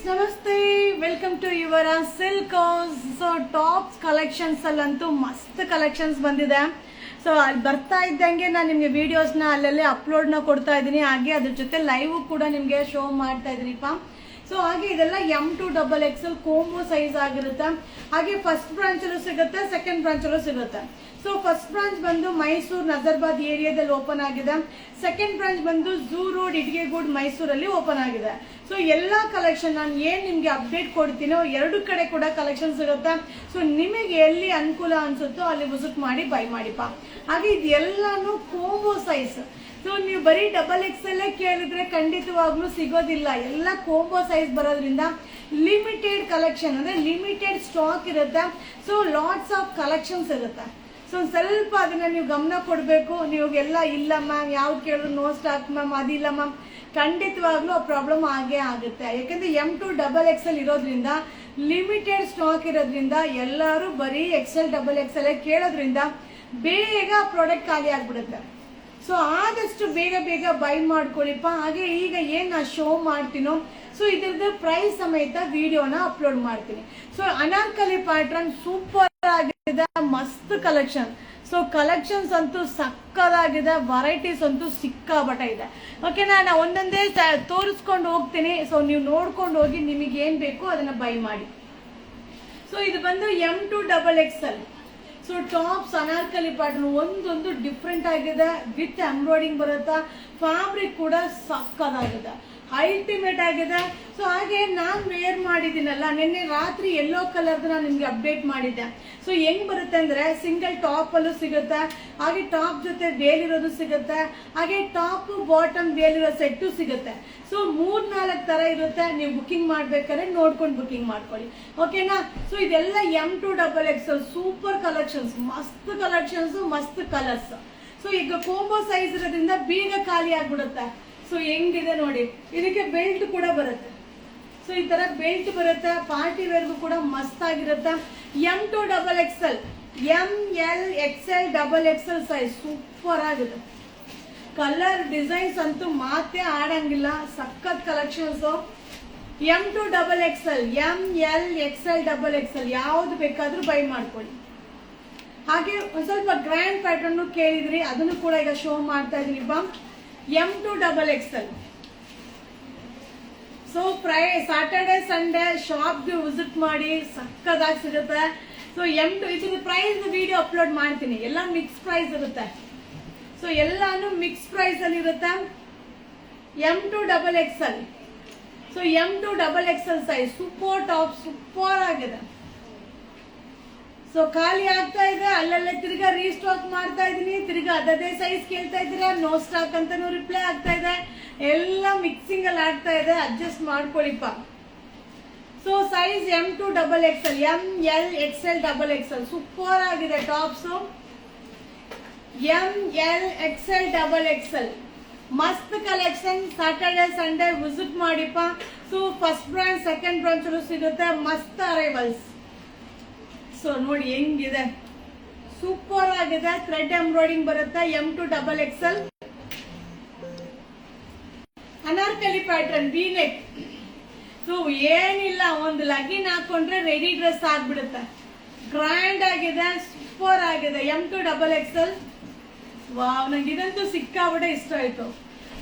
ನಮಸ್ತೆ, welcome to your silk house. So tops collections ಅಲ್ಲಂತೂ ಮಸ್ತ್ ಕಲೆಕ್ಷನ್ಸ್ ಬಂದಿದೆ. ಸೊ ಅಲ್ಲಿ ಬರ್ತಾ ಇದ್ದಂಗೆ ನಾನು ನಿಮಗೆ ವಿಡಿಯೋಸ್ನ ಅಲ್ಲಲ್ಲಿ ಅಪ್ಲೋಡ್ನ ಕೊಡ್ತಾ ಇದ್ದೀನಿ. ಹಾಗೆ ಅದ್ರ ಜೊತೆ ಲೈವ್ ಕೂಡ ನಿಮಗೆ ಶೋ ಮಾಡ್ತಾ ಇದ್ದೀನಿಪ್ಪ. ಸೊ ಹಾಗೆ ಇದೆಲ್ಲ M2XXL ಕೋಂಬೋ ಸೈಜ್ ಆಗಿರುತ್ತೆ. ಹಾಗೆ ಫಸ್ಟ್ ಬ್ರಾಂಚಲ್ಲೂ ಸಿಗುತ್ತೆ, ಸೆಕೆಂಡ್ ಬ್ರಾಂಚಲ್ಲೂ ಸಿಗುತ್ತೆ. ಸೊ ಫಸ್ಟ್ ಬ್ರಾಂಚ್ ಬಂದು ಮೈಸೂರು ನಜರ್ಬಾದ್ ಏರಿಯಾದಲ್ಲಿ ಓಪನ್ ಆಗಿದೆ. ಸೆಕೆಂಡ್ ಬ್ರಾಂಚ್ ಬಂದು ಝೂ ರೋಡ್ ಇಟ್ಗೆಗೂಡ್ ಮೈಸೂರಲ್ಲಿ ಓಪನ್ ಆಗಿದೆ. ಸೊ ಎಲ್ಲಾ ಕಲೆಕ್ಷನ್ ನಾನು ಏನ್ ನಿಮ್ಗೆ ಅಪ್ಡೇಟ್ ಕೊಡ್ತೀನೋ ಎರಡು ಕಡೆ ಕೂಡ ಕಲೆಕ್ಷನ್ ಸಿಗುತ್ತೆ. ಸೊ ನಿಮಗೆ ಎಲ್ಲಿ ಅನುಕೂಲ ಅನ್ಸುತ್ತೋ ಅಲ್ಲಿ ವಿಸಿಟ್ ಮಾಡಿ ಬೈ ಮಾಡಿಪ್ಪ. ಹಾಗೆ ಇದೆಲ್ಲಾನು ಕೋಂಬೋ ಸೈಜ್. ಸೊ ನೀವು ಬರೀ XXL ಕೇಳಿದ್ರೆ ಖಂಡಿತವಾಗ್ಲೂ ಸಿಗೋದಿಲ್ಲ. ಎಲ್ಲ ಕೋಂಬೋ ಸೈಜ್ ಬರೋದ್ರಿಂದ ಲಿಮಿಟೆಡ್ ಕಲೆಕ್ಷನ್ ಅಂದ್ರೆ ಲಿಮಿಟೆಡ್ ಸ್ಟಾಕ್ ಇರುತ್ತೆ. ಸೊ ಲಾಟ್ಸ್ ಆಫ್ ಕಲೆಕ್ಷನ್ಸ್ ಇರುತ್ತೆ. ಸೊ ಸ್ವಲ್ಪ ಅದನ್ನ ನೀವು ಗಮನ ಕೊಡಬೇಕು. ನೀವೆಲ್ಲ ಇಲ್ಲ ಮ್ಯಾಮ್, ಯಾವ್ದು ಕೇಳಿದ್ರು ನೋ ಸ್ಟಾಕ್ ಮ್ಯಾಮ್, ಅದಿಲ್ಲ ಮ್ಯಾಮ್, ಖಂಡಿತವಾಗ್ಲೂ ಆ ಪ್ರಾಬ್ಲಮ್ ಆಗೇ ಆಗುತ್ತೆ. ಯಾಕಂದ್ರೆ M2XXL ಇರೋದ್ರಿಂದ ಲಿಮಿಟೆಡ್ ಸ್ಟಾಕ್ ಇರೋದ್ರಿಂದ ಎಲ್ಲರೂ ಬರೀ XL ಕೇಳೋದ್ರಿಂದ ಬೇಗ ಪ್ರಾಡಕ್ಟ್ ಖಾಲಿ ಆಗ್ಬಿಡುತ್ತೆ. ಸೊ ಆದಷ್ಟು ಬೇಗ ಬೇಗ ಬೈ ಮಾಡ್ಕೊಳ್ಳಿಪ್ಪ. ಹಾಗೆ ಈಗ ಏನ್ ನಾ ಶೋ ಮಾಡ್ತೀನೋ ಸೊ ಇದ್ರದ್ದು ಪ್ರೈಸ್ ಸಮೇತ ವಿಡಿಯೋನ ಅಪ್ಲೋಡ್ ಮಾಡ್ತೀನಿ. ಸೊ ಅನಾರ್ಕಲಿ ಪ್ಯಾಟ್ರನ್ ಸೂಪರ್ ಆಗಿದೆ, ಮಸ್ತ್ ಕಲೆಕ್ಷನ್. ಸೊ ಕಲೆಕ್ಷನ್ಸ್ ಅಂತೂ ಸಕ್ಕದಾಗಿದೆ, ವೆರೈಟೀಸ್ ಅಂತೂ ಸಿಕ್ಕಾಬಟ ಇದೆ. ಓಕೆ, ನಾನು ಒಂದೊಂದೇ ತೋರಿಸ್ಕೊಂಡು ಹೋಗ್ತೀನಿ. ಸೊ ನೀವು ನೋಡ್ಕೊಂಡು ಹೋಗಿ ನಿಮಗೆ ಏನ್ ಬೇಕು ಅದನ್ನ ಬೈ ಮಾಡಿ. ಸೊ ಇದು ಬಂದು M2XXL. So tops Anarkali pattern ಒಂದೊಂದು ಡಿಫ್ರೆಂಟ್ ಆಗಿದೆ. ವಿತ್ ಎಂಬ್ರಾಯ್ಡಿಂಗ್ ಬರುತ್ತಾ, ಫ್ಯಾಬ್ರಿಕ್ ಕೂಡ ಸಕ್ಕದಾಗಿದೆ, ಅಲ್ಟಿಮೇಟ್ ಆಗಿದೆ. ಸೊ ಹಾಗೆ ನಾನು ವೇರ್ ಮಾಡಿದ್ದೀನಲ್ಲ, ನಿನ್ನೆ ರಾತ್ರಿ ಯೆಲ್ಲೋ ಕಲರ್ದು ನಾನು ನಿಮ್ಗೆ ಅಪ್ಡೇಟ್ ಮಾಡಿದ್ದೆ. ಸೊ ಹೆಂಗ್ ಬರುತ್ತೆ ಅಂದ್ರೆ ಸಿಂಗಲ್ ಟಾಪ್ ಅಲ್ಲೂ ಸಿಗುತ್ತೆ, ಹಾಗೆ ಟಾಪ್ ಜೊತೆ ಬೇಲಿರೋದು ಸಿಗುತ್ತೆ, ಹಾಗೆ ಟಾಪ್ ಬಾಟಮ್ ಬೇಲಿರೋ ಸೆಟ್ಟು ಸಿಗುತ್ತೆ. ಸೊ 3-4 ತರ ಇರುತ್ತೆ. ನೀವು ಬುಕಿಂಗ್ ಮಾಡ್ಬೇಕಾದ್ರೆ ನೋಡ್ಕೊಂಡು ಬುಕಿಂಗ್ ಮಾಡ್ಕೊಳ್ಳಿ, ಓಕೆನಾ. ಸೊ ಇದೆಲ್ಲ M2XXL ಸೂಪರ್ ಕಲೆಕ್ಷನ್ಸ್, ಮಸ್ತ್ ಕಲೆಕ್ಷನ್ಸ್, ಮಸ್ತ್ ಕಲರ್ಸ್. ಸೊ ಈಗ ಕೋಂಬೋ ಸೈಜ್ ಇರೋದ್ರಿಂದ ಬೇಗ ಖಾಲಿ ಆಗ್ಬಿಡುತ್ತೆ. ಸೊ ಹೆಂಗಿದೆ ನೋಡಿ, ಇದಕ್ಕೆ ಬೆಲ್ಟ್ ಕೂಡ ಬರುತ್ತೆ. ಸೊ ಈ ತರ ಬೆಲ್ಟ್ ಬರುತ್ತೆ, ಪಾರ್ಟಿ ವೇರ್ಗೂ ಕೂಡ ಮಸ್ತ್ ಆಗಿರುತ್ತೆ. M2XXL, ML, XL, XXL size super ಆಗಿದೆ. ಕಲರ್ ಡಿಸೈನ್ಸ್ ಅಂತೂ ಮಾತೇ ಆಡಂಗಿಲ್ಲ, ಸಖತ್ collections. M2XXL, ML, XL, XXL ಯಾವ್ದು ಬೇಕಾದ್ರೂ ಬೈ ಮಾಡ್ಕೊಳ್ಳಿ. ಹಾಗೆ ಒಂದ್ ಸ್ವಲ್ಪ ಗ್ರ್ಯಾಂಡ್ ಪ್ಯಾಟರ್ನ್ ಕೇಳಿದ್ರಿ, ಅದನ್ನು ಕೂಡ ಈಗ ಶೋ ಮಾಡ್ತಾ ಇದೀನಿ ಬಾ. M2XXL. ಸೊ ಸಾಟರ್ಡೆ ಸಂಡೇ ಶಾಪ್ಗೆ ವಿಸಿಟ್ ಮಾಡಿ, ಸಕ್ಕದಾಗಿ ಸಿಗುತ್ತೆ. ಸೊ ಇದ್ರ ಪ್ರೈಸ್ ವಿಡಿಯೋ ಅಪ್ಲೋಡ್ ಮಾಡ್ತೀನಿ. ಎಲ್ಲ ಮಿಕ್ಸ್ ಪ್ರೈಸ್ ಇರುತ್ತೆ. ಸೊ ಎಲ್ಲಾನು ಮಿಕ್ಸ್ ಪ್ರೈಸ್ ಅಲ್ಲಿ ಇರುತ್ತೆ. M2XXL. So M2XXL size super top, super ಆಗಿದೆ. ಸೊ ಖಾಲಿ ಆಗ್ತಾ ಇದೆ, ಅಲ್ಲಲ್ಲೇ ತಿರ್ಗಾ ರೀಸ್ಟಾಕ್ ಮಾಡ್ತಾ ಇದೀನಿ. ತಿರ್ಗಾ ಅದೇ ಸೈಜ್ ಕೇಳ್ತಾ ಇದ್ದೀರಾ, ನೋ ಸ್ಟಾಕ್ ಅಂತಾನು ರಿಪ್ಲೈ ಆಗ್ತಾ ಇದೆ. ಎಲ್ಲ ಮಿಕ್ಸಿಂಗ್ ಅಲ್ಲಿ ಆಗ್ತಾ ಇದೆ, ಅಡ್ಜಸ್ಟ್ ಮಾಡ್ಕೊಳ್ಳಿಪ್ಪ. So size M2XXL, ML, XL, XXL super ಆಗಿದೆ ಟಾಪ್ಸ್. ML, XL, XXL ಮಸ್ತ್ ಕಲೆಕ್ಷನ್. ಸಾಟರ್ಡೆ ಸಂಡೇ ವಿಸಿಟ್ ಮಾಡಿಪ್ಪ. So first branch, second branch ಸಿಗುತ್ತೆ, ಮಸ್ತ್ ಅರೈವಲ್ಸ್. ಸೊ ನೋಡಿ ಹೆಂಗಿದೆ, ಸೂಪರ್ ಆಗಿದೆ. ಥ್ರೆಡ್ ಎಂಬ್ರಾಯ್ಡಿಂಗ್ ಬರುತ್ತೆ. M2XXL Anarkali pattern, V neck. So ಏನಿಲ್ಲ, ಒಂದು ಲಗಿನ್ ಹಾಕೊಂಡ್ರೆ ರೆಡಿ ಡ್ರೆಸ್ ಆಗ್ಬಿಡುತ್ತೆ. ಗ್ರ್ಯಾಂಡ್ ಆಗಿದೆ, ಸೂಪರ್ ಆಗಿದೆ. M2XXL ವಾವ್, ನಂಗೆ ಇದಂತೂ ಸಿಕ್ಕಾಬಿಟ್ಟೆ ಇಷ್ಟ ಆಯ್ತು.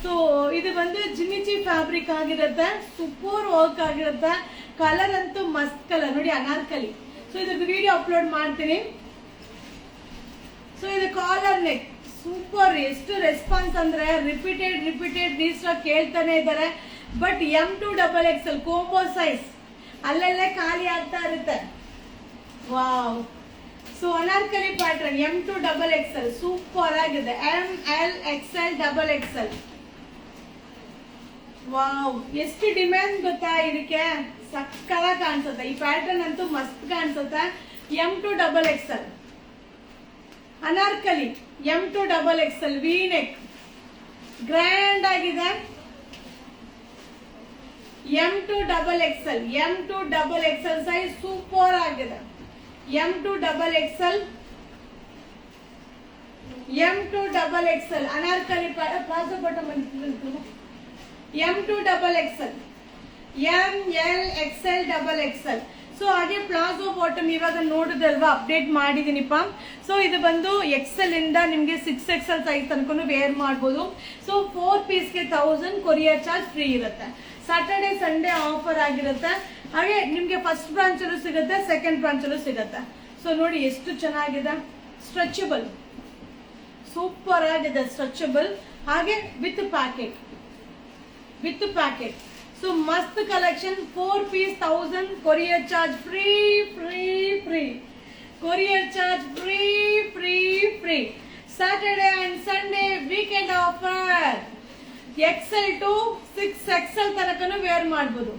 ಸೊ ಇದು ಬಂದು ಜಿಮಿಚಿ ಫ್ಯಾಬ್ರಿಕ್ ಆಗಿರುತ್ತೆ, ಸೂಪರ್ ವರ್ಕ್ ಆಗಿರುತ್ತೆ. ಕಲರ್ ಅಂತೂ ಮಸ್ತ್ ಕಲರ್ ನೋಡಿ, ಅನಾರ್ಕಲಿ. ಸೊ ಇದ್ರದ್ದು ವಿಡಿಯೋ ಅಪ್ಲೋಡ್ ಮಾಡ್ತೀನಿ. ಸೊ ಇದು ಕಾಲರ್ ನೆಕ್ ಸೂಪರ್. ಎಷ್ಟು ರೆಸ್ಪಾನ್ಸ್ ಅಂದ್ರೆ ರಿಪೀಟೆಡ್ ರೀಸ್ಟಾಕ್ ಕೇಳ್ತಾನೆ ಇದ್ದಾರೆ. ಬಟ್ M2XXL ಕೋಂಬೋ ಸೈಜ್ ಅಲ್ಲೆಲ್ಲೇ ಖಾಲಿ ಆಗ್ತಾ ಇರುತ್ತೆ. Wow. So Anarkali pattern M2XXL super ಆಗಿದೆ. ML, XL, XXL ವಾವ್, ಎಷ್ಟು ಡಿಮ್ಯಾಂಡ್ ಗೊತ್ತಾ ಇದಕ್ಕೆ, ಸಕ್ಕತ್ತಾಗಿ ಕಾಣಿಸುತ್ತೆ. ಈ ಪ್ಯಾಟರ್ನ್ ಅಂತೂ ಮಸ್ತ್ ಕಾಣಿಸುತ್ತೆ. M2XXL Anarkali, M2XXL V neck grand ಆಗಿದೆ. M2XXL ಸೈಜ್ ಸೂಪರ್ ಆಗಿದೆ. M2XXL Anarkali palazzo button M2XXL ML XL XXL. So ಹಾಗೆ ಪ್ಲಾಜೋ ಬಾಟಮ್ ಇವಾಗ ನೋಡಿದಲ್ವಾ ಅಪ್ಡೇಟ್ ಮಾಡಿದೀನಿಪ್ಪ. ಸೊ ಇದು ಬಂದು XL ಇಂದ ನಿಮ್ಗೆ 6XL ಸೈಜ್ ತನಕ ವೇರ್ ಮಾಡ್ಬೋದು. ಸೊ 4 ಪೀಸ್ಗೆ 1000 ಕೊರಿಯರ್ ಚಾರ್ಜ್ ಫ್ರೀ ಇರುತ್ತೆ. ಸ್ಯಾಟರ್ಡೆ ಸಂಡೇ ಆಫರ್ ಆಗಿರುತ್ತೆ. ಹಾಗೆ ನಿಮ್ಗೆ ಫಸ್ಟ್ ಬ್ರಾಂಚ್ ಅಲ್ಲೂ ಸಿಗುತ್ತೆ, ಸೆಕೆಂಡ್ ಬ್ರಾಂಚ್ ಅಲ್ಲೂ ಸಿಗುತ್ತೆ. ಸೊ ನೋಡಿ ಎಷ್ಟು ಚೆನ್ನಾಗಿದೆ, ಸ್ಟ್ರೆಚಬಲ್, ಸೂಪರ್ ಆಗಿದೆ ಸ್ಟ್ರೆಚಬಲ್. ಹಾಗೆ ವಿತ್ ಪ್ಯಾಕೆಟ್. ಸೊ ಮಸ್ತ್ collection. 4 piece 1000 courier charge free. Courier charge free. Saturday and Sunday weekend offer. XL to 6XL ತನಕನು ವೇರ್ ಮಾಡ್ಬೋದು.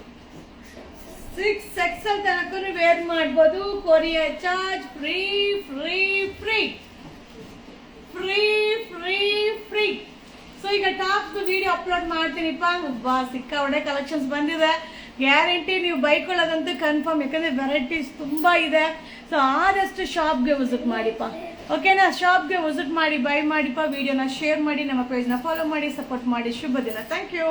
6XL ತನಕನು ವೇರ್ ಮಾಡ್ಬೋದು. Courier charge free. ಸೊ ಈಗ ಟಾಪ್ ವಿಡಿಯೋ ಅಪ್ಲೋಡ್ ಮಾಡ್ತೀನಿಪ್ಪ. ಸಿಕ್ಕಾಪಟ್ಟೆ ಕಲೆಕ್ಷನ್ಸ್ ಬಂದಿದೆ. ಗ್ಯಾರಂಟಿ ನೀವು ಬೈಕೊಳ್ಳೋದಂತೂ ಕನ್ಫರ್ಮ್, ಯಾಕಂದ್ರೆ ವೆರೈಟೀಸ್ ತುಂಬಾ ಇದೆ. ಸೊ ಆದಷ್ಟು ಶಾಪ್ಗೆ ವಿಸಿಟ್ ಮಾಡಿಪ್ಪ. ಓಕೆನಾ? ಶಾಪ್ಗೆ ವಿಸಿಟ್ ಮಾಡಿ ಬೈ ಮಾಡಿಪ್ಪ. ವಿಡಿಯೋನ ಶೇರ್ ಮಾಡಿ, ನಮ್ಮ ಪೇಜ್ನ ಫಾಲೋ ಮಾಡಿ, ಸಪೋರ್ಟ್ ಮಾಡಿ. ಶುಭ ದಿನ. Thank you.